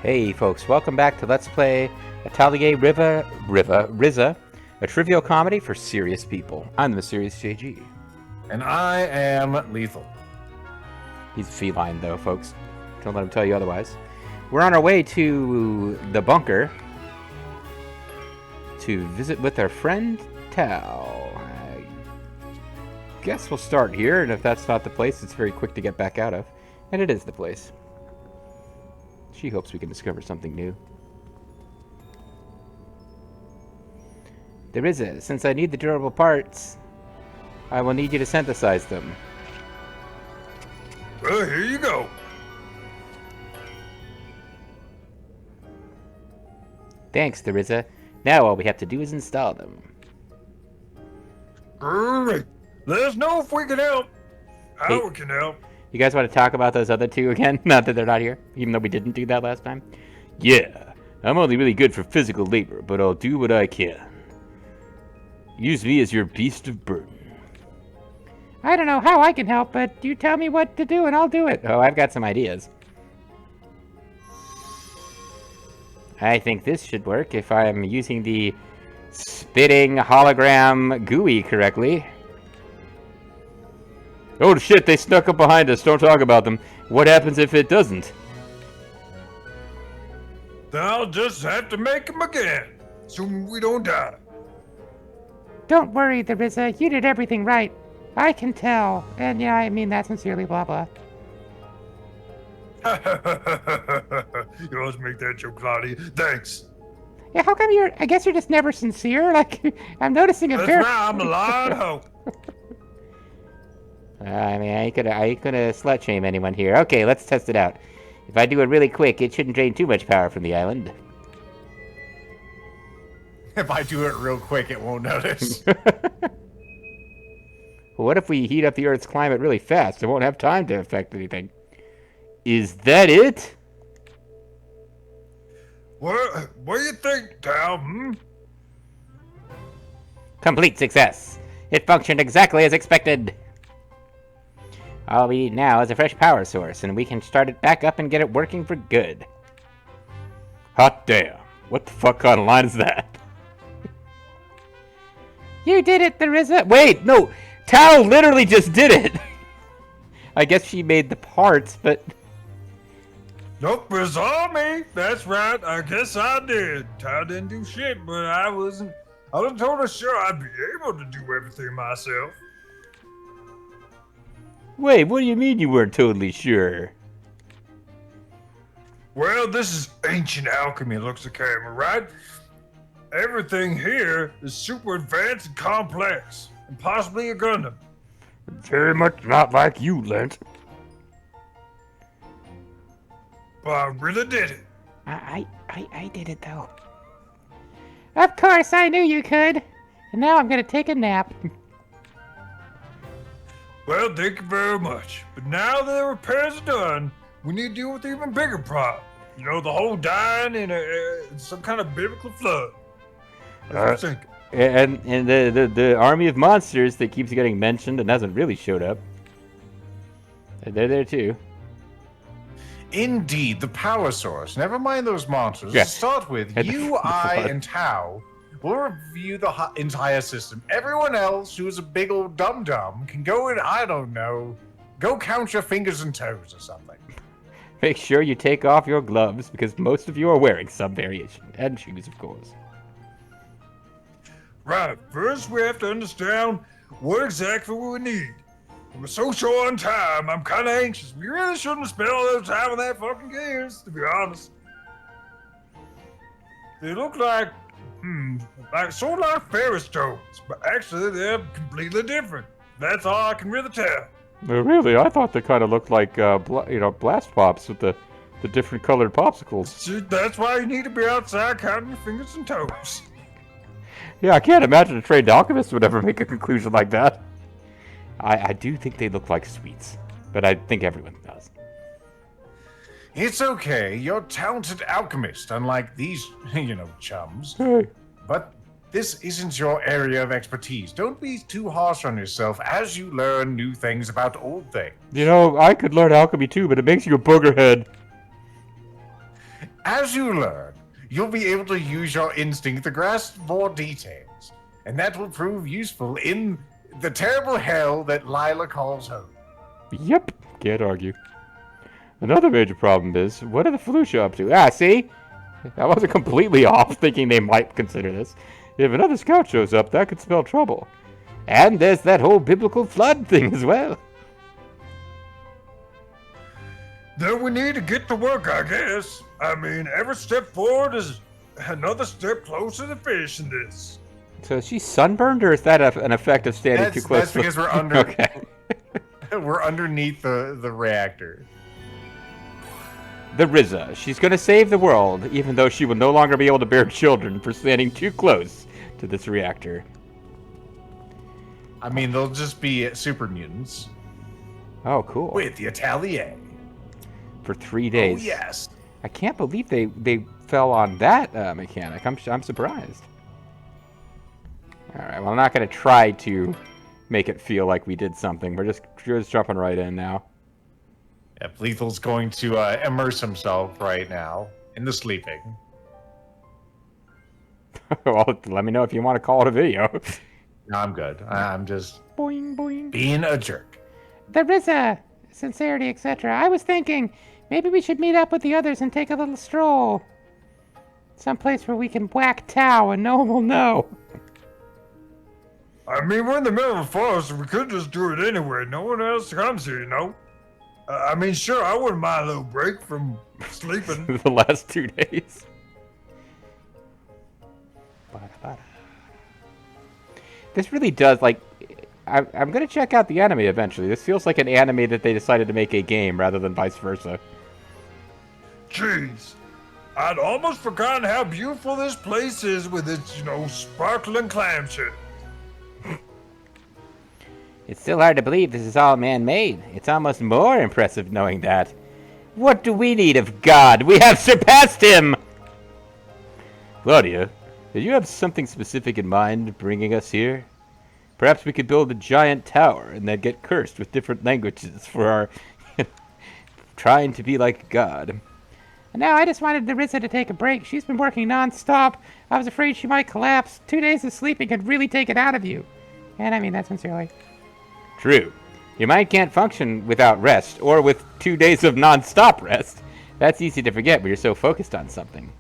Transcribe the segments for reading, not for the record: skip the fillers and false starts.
Hey folks, welcome back to Let's Play Atelier Ryza, a trivial comedy for serious people. I'm the Mysterious JG. And I am lethal. He's feline though, folks. Don't let him tell you otherwise. We're on our way to the bunker to visit with our friend Tal. I guess we'll start here, and if that's not the place, it's very quick to get back out of. And it is the place. She hopes we can discover something new. There is it. Since I need the durable parts, I will need you to synthesize them. Well, here you go. Thanks, Ryza. Now all we have to do is install them. Great. Let us know if we can help. How we can help. You guys want to talk about those other two again? Not that they're not here, even though we didn't do that last time? Yeah, I'm only really good for physical labor, but I'll do what I can. Use me as your beast of burden. I don't know how I can help, but you tell me what to do and I'll do it. Oh, I've got some ideas. I think this should work if I'm using the spitting hologram GUI correctly. Oh shit, they snuck up behind us. Don't talk about them. What happens if it doesn't? Then I'll just have to make them again, so we don't die. Don't worry, Ryza. You did everything right. I can tell. And yeah, I mean that sincerely, blah blah. You always make that joke, Claudia. Thanks. Yeah, how come I guess you're just never sincere? Like, I'm noticing a That's very... right, I'm a lying hoe. I mean, I ain't gonna slut shame anyone here. Okay, let's test it out. If I do it really quick, it shouldn't drain too much power from the island. If I do it real quick, it won't notice. What if we heat up the Earth's climate really fast? It won't have time to affect anything. Is that it? What do you think, Tal? Complete success. It functioned exactly as expected. All we need now is a fresh power source, and we can start it back up and get it working for good. Hot damn. What the fuck kind of line is that? You did it, Ryza. Wait, no! Tal literally just did it! I guess she made the parts, but... Nope, it's all me. That's right. I guess I did. Tal didn't do shit, but I wasn't totally sure I'd be able to do everything myself. Wait, what do you mean you weren't totally sure? Well, this is ancient alchemy, looks the camera, right? Everything here is super advanced and complex, and possibly a Gundam. Very much not like you, Lent. But I really did it. I did it though. Of course, I knew you could. And now I'm gonna take a nap. Well, thank you very much. But now that the repairs are done, we need to deal with the even bigger problem. You know, the whole dying in some kind of biblical flood. That's what I'm thinking. And the army of monsters that keeps getting mentioned and hasn't really showed up. They're there too. Indeed, the power source. Never mind those monsters. Yeah. To start with, you, I, and Tao will review the entire system. Everyone else who is a big old dum-dum can go and, I don't know, go count your fingers and toes or something. Make sure you take off your gloves, because most of you are wearing some variation. And shoes, of course. Right, first we have to understand what exactly we need. We're so short on time, I'm kind of anxious. We really shouldn't have spent all that time on that fucking gears, to be honest. They look like, sort of like fairy stones, but actually they're completely different. That's all I can really tell. Really? I thought they kind of looked like, blast pops with the different colored popsicles. See, that's why you need to be outside counting your fingers and toes. Yeah, I can't imagine a trained alchemist would ever make a conclusion like that. I do think they look like sweets, but I think everyone does. It's okay. You're a talented alchemist, unlike these, chums. Hey. But this isn't your area of expertise. Don't be too harsh on yourself as you learn new things about old things. You know, I could learn alchemy too, but it makes you a boogerhead. As you learn, you'll be able to use your instinct to grasp more details, and that will prove useful in the terrible hell that Lila calls home. Yep, can't argue. Another major problem is, what are the Felucia up to? Ah, see? I wasn't completely off thinking they might consider this. If another scout shows up, that could spell trouble. And there's that whole biblical flood thing as well. Then we need to get to work, I guess. I mean, every step forward is another step closer to finishing this. So is she sunburned, or is that an effect of standing too close? That's because we're under. Okay. We're underneath the reactor. The Ryza. She's going to save the world, even though she will no longer be able to bear children for standing too close to this reactor. I mean, they'll just be super mutants. Oh, cool. With the Atelier. For 3 days. Oh, yes. I can't believe they fell on that mechanic. I'm surprised. All right, well, I'm not going to try to make it feel like we did something. We're just jumping right in now. Yep, Lethal's going to immerse himself right now in the sleeping. Well, let me know if you want to call it a video. No, I'm good. I'm just Boing, boing. being a jerk. The Ryza, sincerity, etc. I was thinking maybe we should meet up with the others and take a little stroll. Someplace where we can whack Tau and no one will know. I mean, we're in the middle of a forest, and we could just do it anyway. No one else comes here, you know? I mean, sure, I wouldn't mind a little break from sleeping. The last 2 days. This really does, like, I'm going to check out the anime eventually. This feels like an anime that they decided to make a game rather than vice versa. Jeez. I'd almost forgotten how beautiful this place is with its, sparkling clam shit. It's still hard to believe this is all man-made. It's almost more impressive knowing that. What do we need of God? We have surpassed him! Claudia, did you have something specific in mind bringing us here? Perhaps we could build a giant tower and then get cursed with different languages for our trying to be like God. No, I just wanted the Ryza to take a break. She's been working non-stop. I was afraid she might collapse. 2 days of sleeping could really take it out of you. And I mean that sincerely. True. Your mind can't function without rest, or with 2 days of non-stop rest. That's easy to forget when you're so focused on something.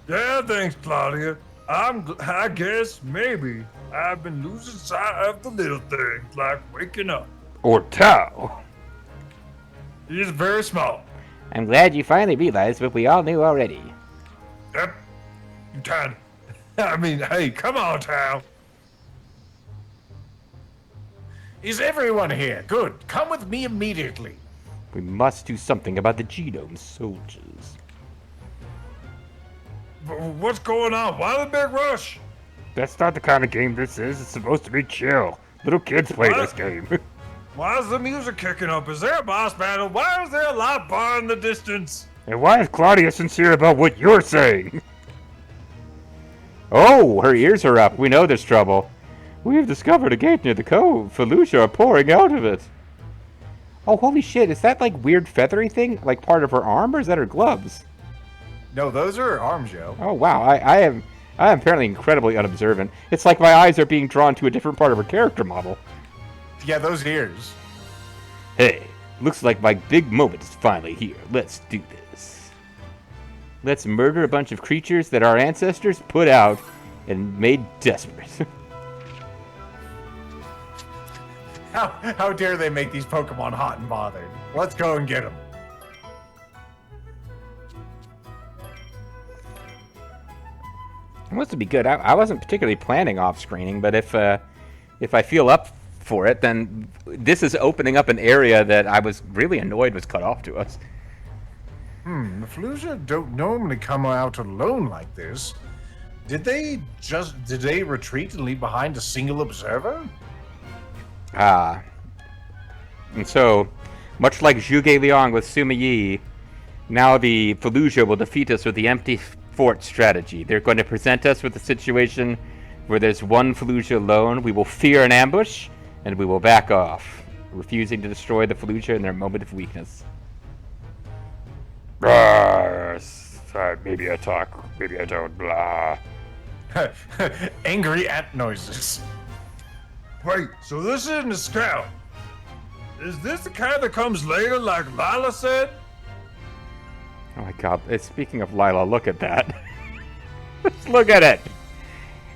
Yeah, thanks, Claudia. I guess maybe I've been losing sight of the little things, like waking up. Or Tau. He's very small. I'm glad you finally realized what we all knew already. Yep. You tiny. I mean, hey, come on, Tao. Is everyone here? Good. Come with me immediately. We must do something about the genome soldiers. What's going on? Why the big rush? That's not the kind of game this is. It's supposed to be chill. Little kids play this game. Why is the music kicking up? Is there a boss battle? Why is there a light bar in the distance? And why is Claudia sincere about what you're saying? Oh, her ears are up. We know there's trouble. We have discovered a gate near the cove. Felucia are pouring out of it. Oh, holy shit. Is that like weird feathery thing? Like part of her arm, or is that her gloves? No, those are arms, Joe. Oh, wow. I am apparently incredibly unobservant. It's like my eyes are being drawn to a different part of her character model. Yeah, those ears. Hey, looks like my big moment is finally here. Let's do this. Let's murder a bunch of creatures that our ancestors put out and made desperate. How dare they make these Pokemon hot and bothered? Let's go and get them. It must be good. I wasn't particularly planning off-screening, but if I feel up for it, then this is opening up an area that I was really annoyed was cut off to us. The Felucia don't normally come out alone like this. Did they retreat and leave behind a single observer? And so, much like Zhuge Liang with Sima Yi, now the Felucia will defeat us with the empty fort strategy. They're going to present us with a situation where there's one Felucia alone. We will fear an ambush, and we will back off, refusing to destroy the Felucia in their moment of weakness. Maybe I talk, maybe I don't, blah. Angry at noises. Wait, so this isn't a scout. Is this the kind that comes later, like Lila said? Oh my god, speaking of Lila, look at that. Just look at it!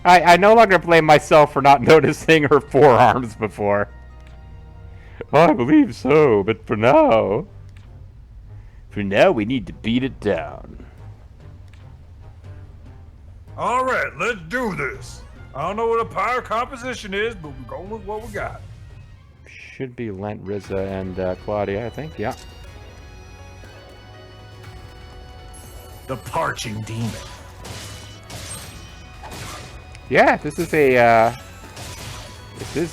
I no longer blame myself for not noticing her forearms before. I believe so, but for now we need to beat it down. All right, let's do this. I don't know what a power composition is, but we're going with what we got. Should be Lent, Ryza, and Claudia, I think. Yeah. The parching demon. Yeah, this is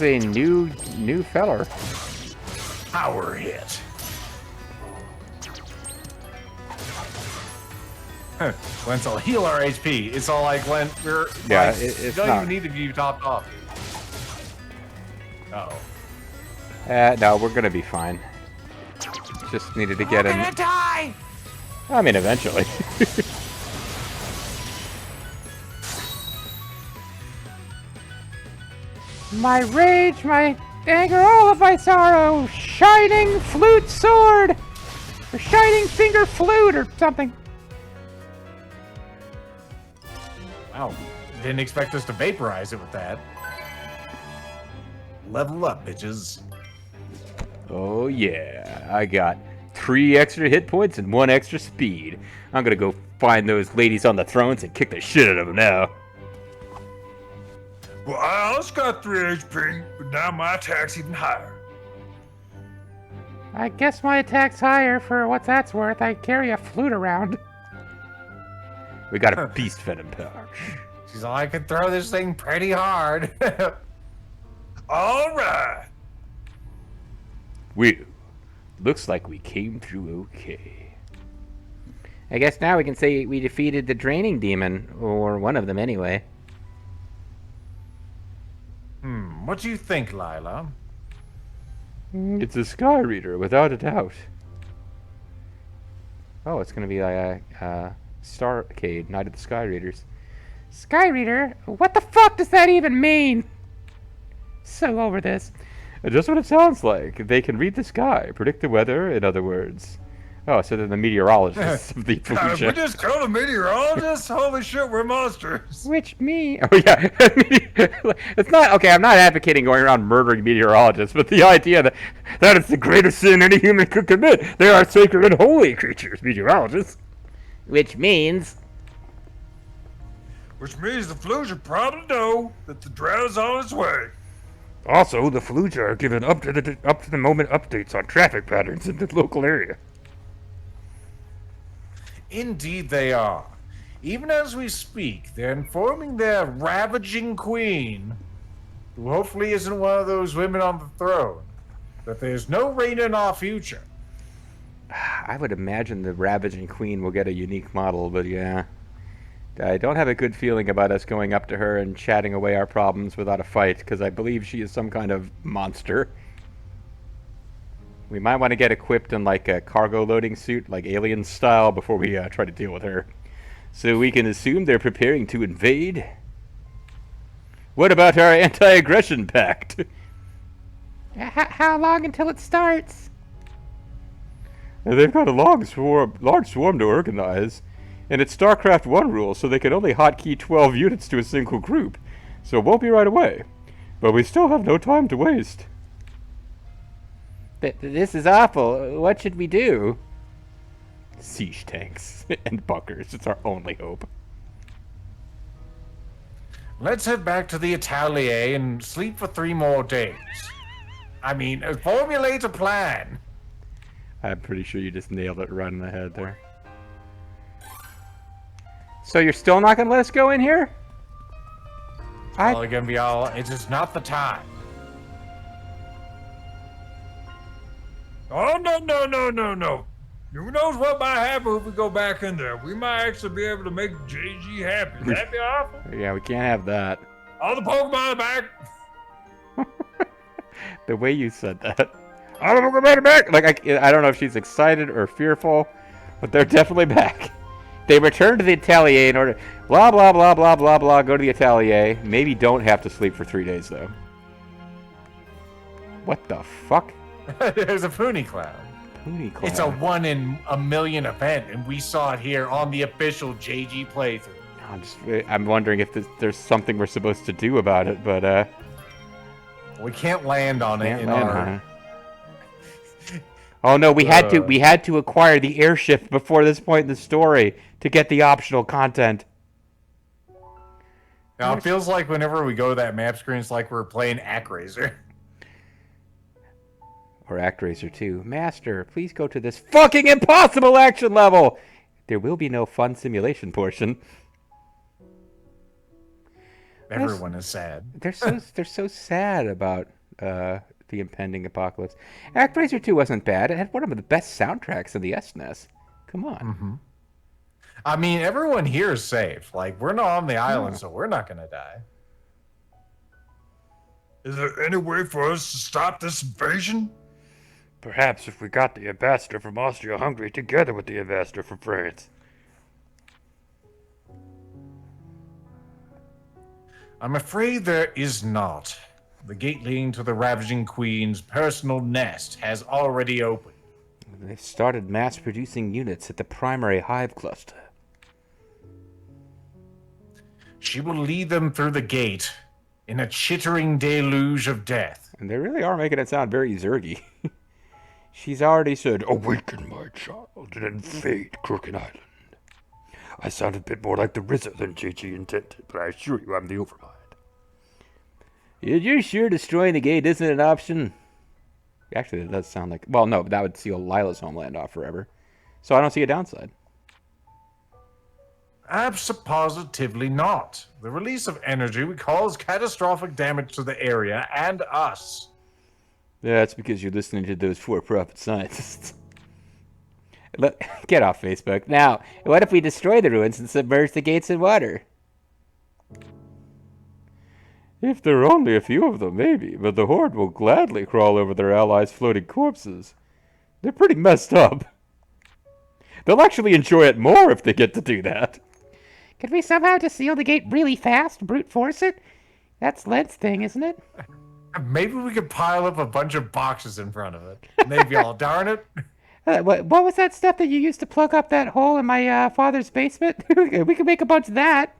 a new feller. Power hit. Lent's all heal our HP. It's all like Lent. Yeah, like, it's you don't not. even need to be topped off. Uh-oh. No, we're gonna be fine. Just needed to get in. I'm gonna die! I mean, eventually. My rage, my anger, all of my sorrow! Shining flute sword! Or shining finger flute or something. Wow. Didn't expect us to vaporize it with that. Level up, bitches. Oh yeah, I got 3 extra hit points and 1 extra speed. I'm gonna go find those ladies on the thrones and kick the shit out of them now. Well, I also got 3 HP, but now my attack's even higher. I guess my attack's higher for what that's worth. I carry a flute around. We got a beast venom pouch. She's all, I can throw this thing pretty hard. All right. Well, looks like we came through okay. I guess now we can say we defeated the draining demon, or one of them anyway. What do you think, Lila? It's a Sky Reader, without a doubt. Oh, it's gonna be like a Starcade, Night of the Sky Readers. Sky Reader? What the fuck does that even mean? So over this. Just what it sounds like. They can read the sky, predict the weather, in other words. Oh, so they're the meteorologists of the God, we Fallujah. just called a meteorologist? Holy shit, we're monsters. Which me. Oh yeah, it's not okay. I'm not advocating going around murdering meteorologists, but the idea that is the greatest sin any human could commit. They are sacred and holy creatures, meteorologists. Which means. Which means the Fallujah probably know that the drought's on its way. Also, the Fallujah are given up to the moment updates on traffic patterns in the local area. Indeed they are. Even as we speak, they're informing their ravaging queen, who hopefully isn't one of those women on the throne, that there's no rain in our future. I would imagine the Ravaging Queen will get a unique model, but yeah. I don't have a good feeling about us going up to her and chatting away our problems without a fight, because I believe she is some kind of monster. We might want to get equipped in like a cargo loading suit, like alien style, before we try to deal with her. So we can assume they're preparing to invade. What about our anti-aggression pact? How long until it starts? They've got a large swarm to organize. And it's StarCraft 1 rules, so they can only hotkey 12 units to a single group. So it won't be right away. But we still have no time to waste. This is awful. What should we do? Siege tanks and bunkers. It's our only hope. Let's head back to the Atelier and sleep for 3 more days. I mean, formulate a plan. I'm pretty sure you just nailed it right in the head there. So you're still not gonna let us go in here? Probably gonna be all, it's just not the time. Oh, no. Who knows what might happen if we go back in there? We might actually be able to make JG happy. That'd be awful. Yeah, we can't have that. All the Pokemon are back. The way you said that. All the Pokemon are back! Like, I don't know if she's excited or fearful But they're definitely back. They returned to the Atelier in order... Blah, blah, blah, blah, blah, blah. Go to the Atelier. Maybe don't have to sleep for 3 days, though. What the fuck? There's a Pony Clown. Pony Clown. It's a 1 in a million event, and we saw it here on the official JG playthrough. I'm wondering if there's something we're supposed to do about it, but we can't land on it in our... Oh no, we had to acquire the airship before this point in the story to get the optional content. Now it feels like whenever we go to that map screen, it's like we're playing ActRaiser. Or ActRaiser 2. Master, please go to this fucking impossible action level! There will be no fun simulation portion. Everyone is sad. They're so sad about the impending apocalypse. ActRaiser 2 wasn't bad. It had one of the best soundtracks in the SNES. Come on. Mm-hmm. I mean, everyone here is safe. Like, we're not on the island, so we're not gonna die. Is there any way for us to stop this invasion? Perhaps if we got the ambassador from Austria-Hungary together with the ambassador from France. I'm afraid there is not. The gate leading to the Ravaging Queen's personal nest has already opened. They've started mass-producing units at the primary hive cluster. She will lead them through the gate in a chittering deluge of death. And they really are making it sound very Zergy. She's already said, "Awaken, my child, and invade Crooked Island." I sound a bit more like the Ryza than JG intended, but I assure you I'm the overmind. You're sure destroying the gate isn't an option? Actually, that does sound like... Well, no, but that would seal Lila's homeland off forever. So I don't see a downside. Absolutely not. The release of energy would cause catastrophic damage to the area and us. That's because you're listening to those for-profit scientists. Look, get off Facebook. Now, what if we destroy the ruins and submerge the gates in water? If there are only a few of them, maybe, but the Horde will gladly crawl over their allies' floating corpses. They're pretty messed up. They'll actually enjoy it more if they get to do that. Could we somehow just seal the gate really fast, brute force it? That's Led's thing, isn't it? Maybe we could pile up a bunch of boxes in front of it. Maybe all darn it. What was that stuff that you used to plug up that hole in my father's basement? We could make a bunch of that.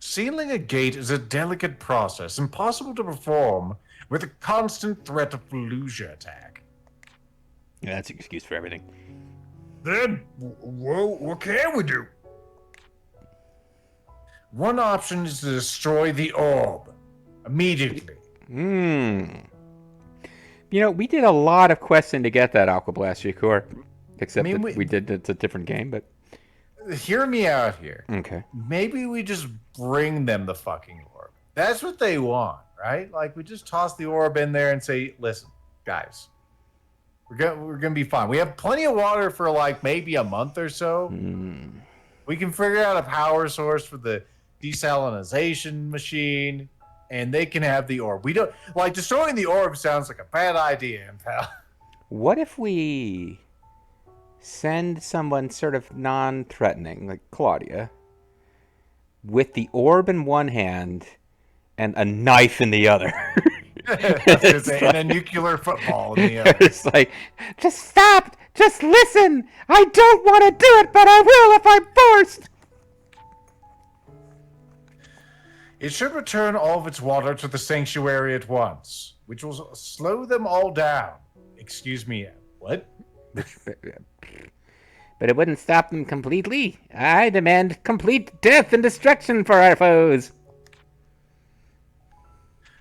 Sealing a gate is a delicate process, impossible to perform with a constant threat of Fallujah attack. Yeah, that's an excuse for everything. Then, what can we do? One option is to destroy the orb immediately. You know, we did a lot of questing to get that Alkablast Shakur. Except that we did, it's a different game, but... Hear me out here. Okay. Maybe we just bring them the fucking orb. That's what they want, right? Like, we just toss the orb in there and say, listen, guys, we're gonna be fine. We have plenty of water for, like, maybe a month or so. We can figure out a power source for the desalinization machine, and they can have the orb. We don't... Like, destroying the orb sounds like a bad idea, pal. What if we... send someone sort of non-threatening, like Claudia, with the orb in one hand and a knife in the other. And a nuclear football in the other. It's like, just stop! Just listen! I don't want to do it, but I will if I'm forced! It should return all of its water to the sanctuary at once, which will slow them all down. Excuse me, what? But it wouldn't stop them completely. I demand complete death and destruction for our foes.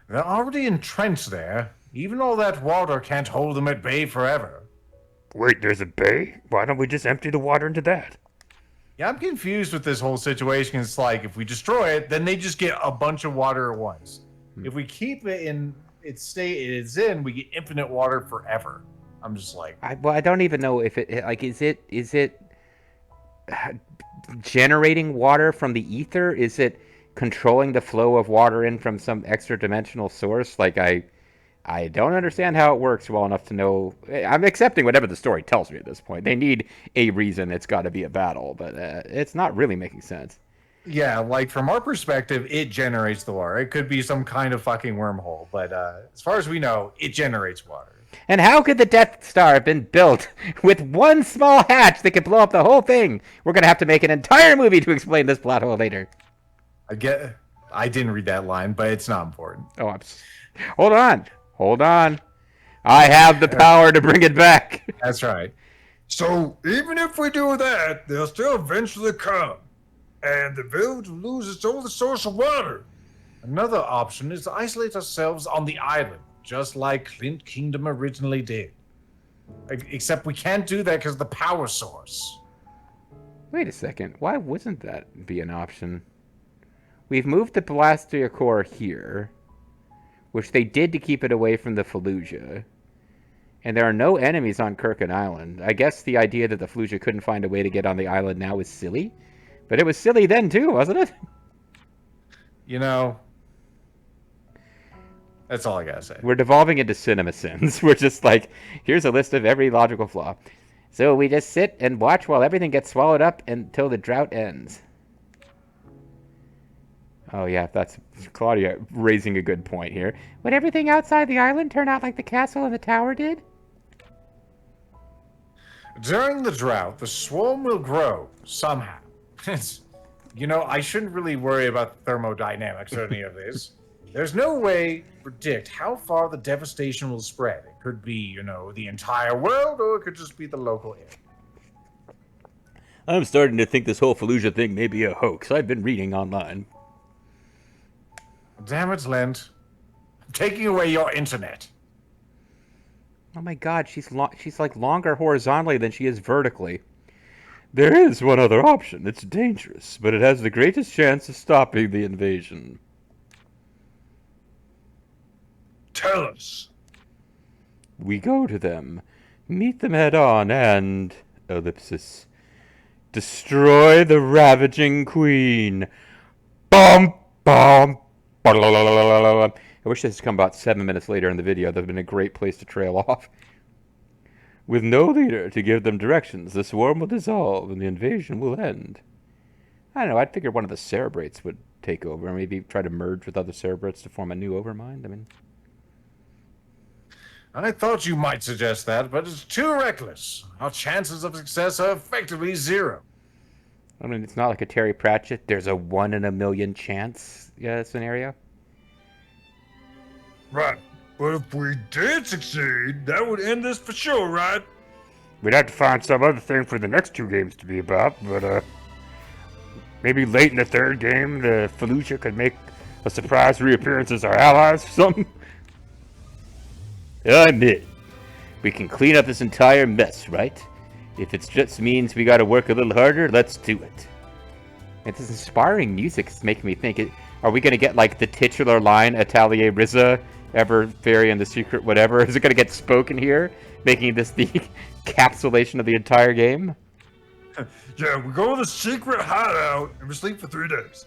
They're already entrenched there. Even all that water can't hold them at bay forever. Wait, there's a bay? Why don't we just empty the water into that? Yeah, I'm confused with this whole situation. It's like, if we destroy it, then they just get a bunch of water at once. If we keep it in its state it's in, we get infinite water forever. I'm just like... I don't even know if it... Like, is it generating water from the ether? Is it controlling the flow of water in from some extra dimensional source? Like, I I don't understand how it works well enough to know. I'm accepting whatever the story tells me at this point. They need a reason. It's got to be a battle, but it's not really making sense. Yeah, like from our perspective, it generates the water. It could be some kind of fucking wormhole, but as far as we know, it generates water. And how could the Death Star have been built with one small hatch that could blow up the whole thing? We're going to have to make an entire movie to explain this plot hole later. I didn't read that line, but it's not important. Oh, hold on. I have the power to bring it back. That's right. So even if we do that, they'll still eventually come. And the village will lose its only source of water. Another option is to isolate ourselves on the island, just like Clint Kingdom originally did. Except we can't do that because of the power source. Wait a second. Why wouldn't that be an option? We've moved the Blaster Core here, which they did to keep it away from the Fallujah. And there are no enemies on Kirkin Island. I guess the idea that the Fallujah couldn't find a way to get on the island now is silly. But it was silly then too, wasn't it? You know, that's all I gotta say. We're devolving into cinema sins. We're just like, here's a list of every logical flaw. So we just sit and watch while everything gets swallowed up until the drought ends. Oh yeah, that's Claudia raising a good point here. Would everything outside the island turn out like the castle and the tower did? During the drought, the swarm will grow somehow. You know, I shouldn't really worry about the thermodynamics or any of this. There's no way to predict how far the devastation will spread. It could be, you know, the entire world, or it could just be the local area. I'm starting to think this whole Fallujah thing may be a hoax. I've been reading online. Damn it, Lent. I'm taking away your internet. Oh my god, she's like longer horizontally than she is vertically. There is one other option. It's dangerous, but it has the greatest chance of stopping the invasion. Tell us. We go to them, meet them head on, and... ellipsis. Destroy the ravaging queen. Bum, bum, I wish this had come about 7 minutes later in the video. That would have been a great place to trail off. With no leader to give them directions, the swarm will dissolve and the invasion will end. I don't know, I'd figure one of the Cerebrates would take over, or maybe try to merge with other Cerebrates to form a new Overmind. I mean... I thought you might suggest that, but it's too reckless. Our chances of success are effectively zero. I mean, it's not like a Terry Pratchett, there's a 1 in a million chance scenario. Right. But if we did succeed, that would end this for sure, right? We'd have to find some other thing for the next 2 games to be about, but maybe late in the 3rd game, the Fallujah could make a surprise reappearance as our allies or something. I'm in. We can clean up this entire mess, right? If it just means we gotta work a little harder, let's do it. And this inspiring music is making me think, are we gonna get like the titular line, Atelier Ryza, Ever Fairy and the Secret whatever? Is it gonna get spoken here? Making this the encapsulation of the entire game? Yeah, we go to the secret hideout and we sleep for 3 days.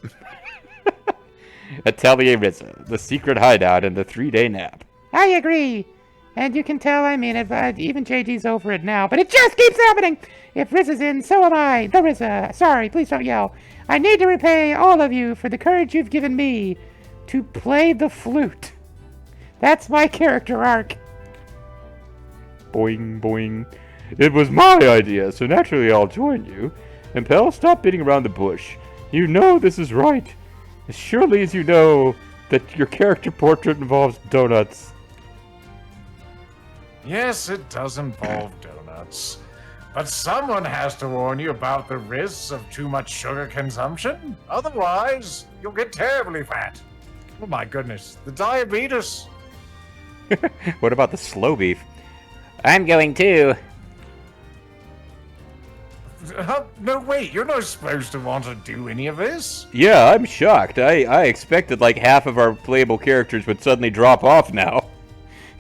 Atelier Ryza, the secret hideout and the 3-day nap. I agree. And you can tell I mean it, but even JG's over it now. But it just keeps happening! If Riz is in, so am I. The Rizza. Sorry, please don't yell. I need to repay all of you for the courage you've given me to play the flute. That's my character arc. Boing, boing. It was my idea, so naturally I'll join you. Impel, stop beating around the bush. You know this is right. As surely as you know that your character portrait involves donuts. Yes, it does involve donuts. But someone has to warn you about the risks of too much sugar consumption. Otherwise, you'll get terribly fat. Oh my goodness, the diabetes. What about the slow beef? I'm going too. No, wait, you're not supposed to want to do any of this. Yeah, I'm shocked. I expected like half of our playable characters would suddenly drop off now.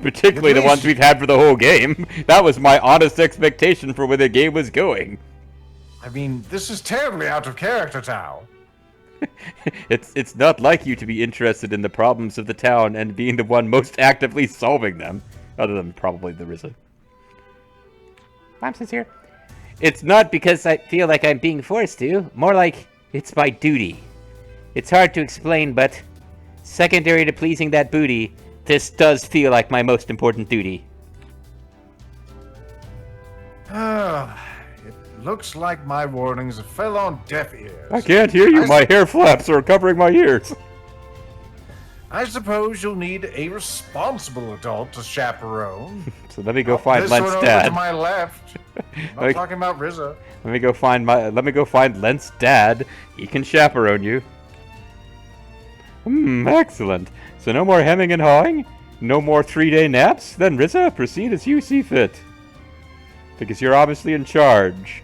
Particularly the ones we've had for the whole game. That was my honest expectation for where the game was going. I mean, this is terribly out of character, Tao. It's not like you to be interested in the problems of the town and being the one most actively solving them, other than probably the Ryza. I'm sincere. It's not because I feel like I'm being forced to, more like it's my duty. It's hard to explain, but secondary to pleasing that booty, this does feel like my most important duty. It looks like my warnings fell on deaf ears. I can't hear you. My hair flaps are covering my ears. I suppose you'll need a responsible adult to chaperone. So let me go find This Lent's one over dad. to my left. I'm not talking about Ryza. Let me go find Lent's dad. He can chaperone you. Excellent. So no more hemming and hawing? No more 3-day naps? Then Ryza, proceed as you see fit. Because you're obviously in charge.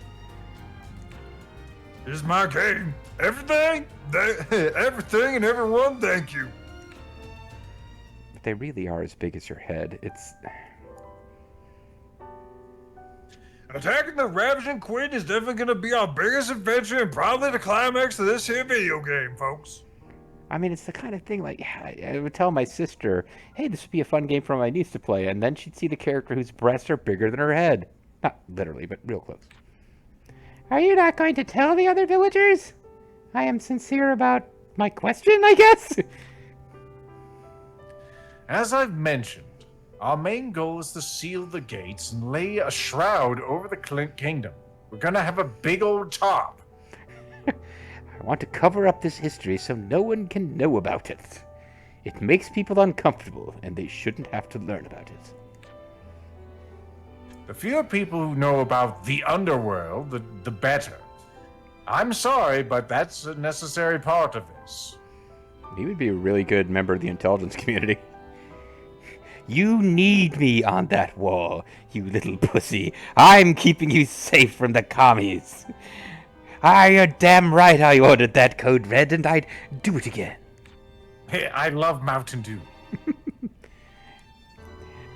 This is my game. Everything and everyone, thank you. They really are as big as your head. It's... Attacking the Ravaging Queen is definitely going to be our biggest adventure and probably the climax of this here video game, folks. I mean, it's the kind of thing, like, I would tell my sister, hey, this would be a fun game for my niece to play, and then she'd see the character whose breasts are bigger than her head. Not literally, but real close. Are you not going to tell the other villagers? I am sincere about my question, I guess? As I've mentioned, our main goal is to seal the gates and lay a shroud over the kingdom. We're gonna have a big old top. I want to cover up this history so no one can know about it. It makes people uncomfortable, and they shouldn't have to learn about it. The fewer people who know about the underworld, the better. I'm sorry, but that's a necessary part of this. You would be a really good member of the intelligence community. You need me on that wall, you little pussy. I'm keeping you safe from the commies. You're damn right I ordered that code red, and I'd do it again. Hey, I love Mountain Dew.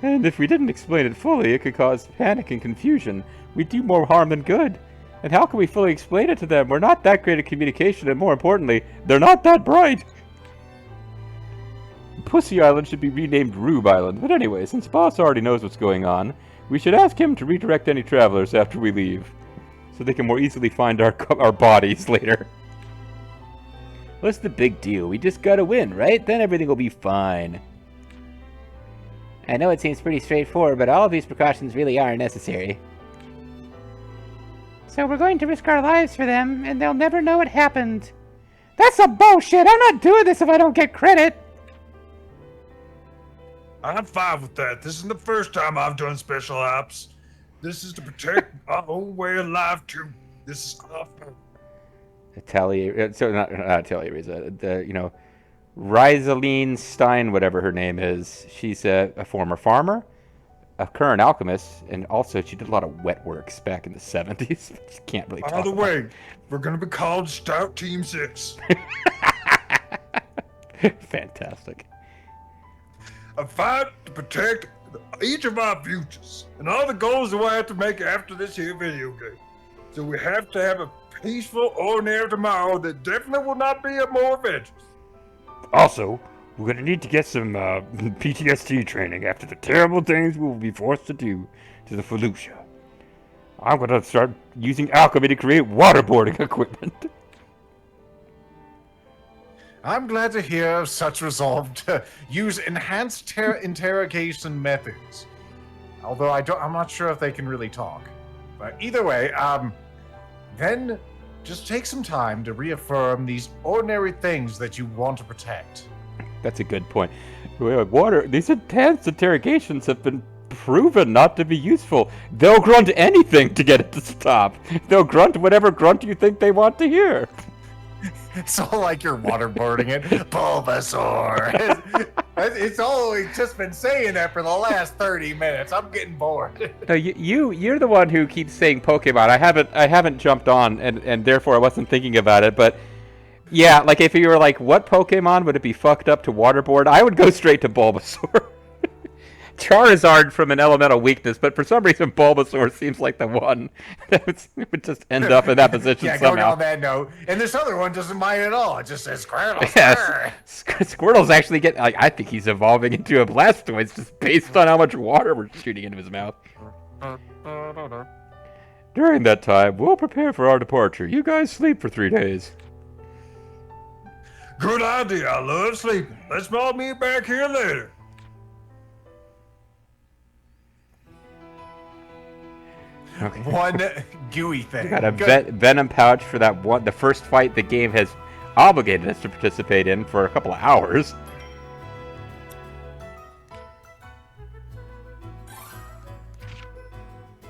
And if we didn't explain it fully, it could cause panic and confusion. We'd do more harm than good. And how can we fully explain it to them? We're not that great at communication, and more importantly, they're not that bright. Pussy Island should be renamed Rube Island. But anyway, since Boss already knows what's going on, we should ask him to redirect any travelers after we leave, so they can more easily find our bodies later. What's the big deal? We just gotta win, right? Then everything will be fine. I know it seems pretty straightforward, but all of these precautions really are necessary. So we're going to risk our lives for them, and they'll never know it happened. That's some bullshit! I'm not doing this if I don't get credit! I'm fine with that. This isn't the first time I've done special ops. This is to protect our own way of life, too. This is awful. Atelier, so not Atelier, Ryza, Ryzaline Stein, whatever her name is. She's a former farmer, a current alchemist, and also she did a lot of wet works back in the 70s. Can't really talk By the about way, we're going to be called Stout Team 6. Fantastic. A fight to protect each of our futures and all the goals that we'll have to make after this here video game. So we have to have a peaceful, ordinary tomorrow that definitely will not be a more adventurous. Also, we're gonna need to get some PTSD training after the terrible things we will be forced to do to the Felucia. I'm gonna start using alchemy to create waterboarding equipment. I'm glad to hear of such resolve to use enhanced interrogation methods. Although I'm not sure if they can really talk. But either way, then just take some time to reaffirm these ordinary things that you want to protect. That's a good point. These enhanced interrogations have been proven not to be useful. They'll grunt anything to get it to stop. They'll grunt whatever grunt you think they want to hear. It's all like you're waterboarding it. Bulbasaur. It's always just been saying that for the last 30 minutes. I'm getting bored. No, you're the one who keeps saying Pokemon. I haven't jumped on, and therefore I wasn't thinking about it. But yeah, like if you were like, what Pokemon would it be fucked up to waterboard? I would go straight to Bulbasaur. Charizard from an elemental weakness, but for some reason Bulbasaur seems like the one that would just end up in that position Yeah, going somehow. on that note. And this other one doesn't mind at all. It just says Squirtle. Yes, Squirtle's actually getting. I think he's evolving into a Blastoise just based on how much water we're shooting into his mouth. During that time, we'll prepare for our departure. You guys sleep for 3 days. Good idea. I love sleeping. Let's all meet back here later. Okay. One gooey thing. Got a Good. venom pouch for that one. The first fight the game has obligated us to participate in for a couple of hours.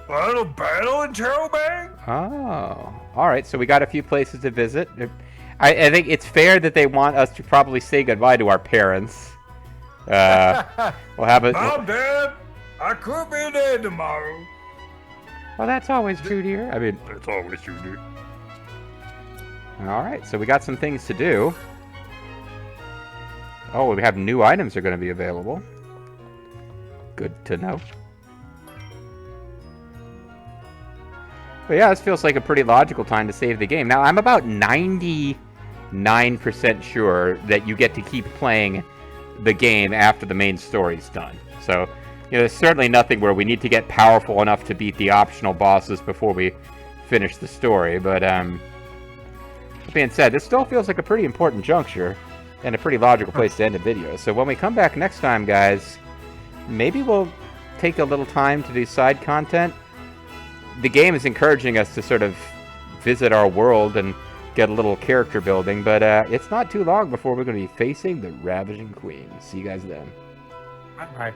Final battle in Terrobang? Oh, all right. So we got a few places to visit. I think it's fair that they want us to probably say goodbye to our parents. We'll have a. Mom, Dad, I could be dead tomorrow. Well, that's always true, dear. I mean, That's always true, dude. all right. So we got some things to do. Oh, we have new items are going to be available. Good to know. But yeah, this feels like a pretty logical time to save the game. Now, I'm about 99% sure that you get to keep playing the game after the main story's done. So, you know, there's certainly nothing where we need to get powerful enough to beat the optional bosses before we finish the story. But, that being said, this still feels like a pretty important juncture and a pretty logical place to end the video. So when we come back next time, guys, maybe we'll take a little time to do side content. The game is encouraging us to sort of visit our world and get a little character building, but it's not too long before we're going to be facing the Ravaging Queen. See you guys then. Bye.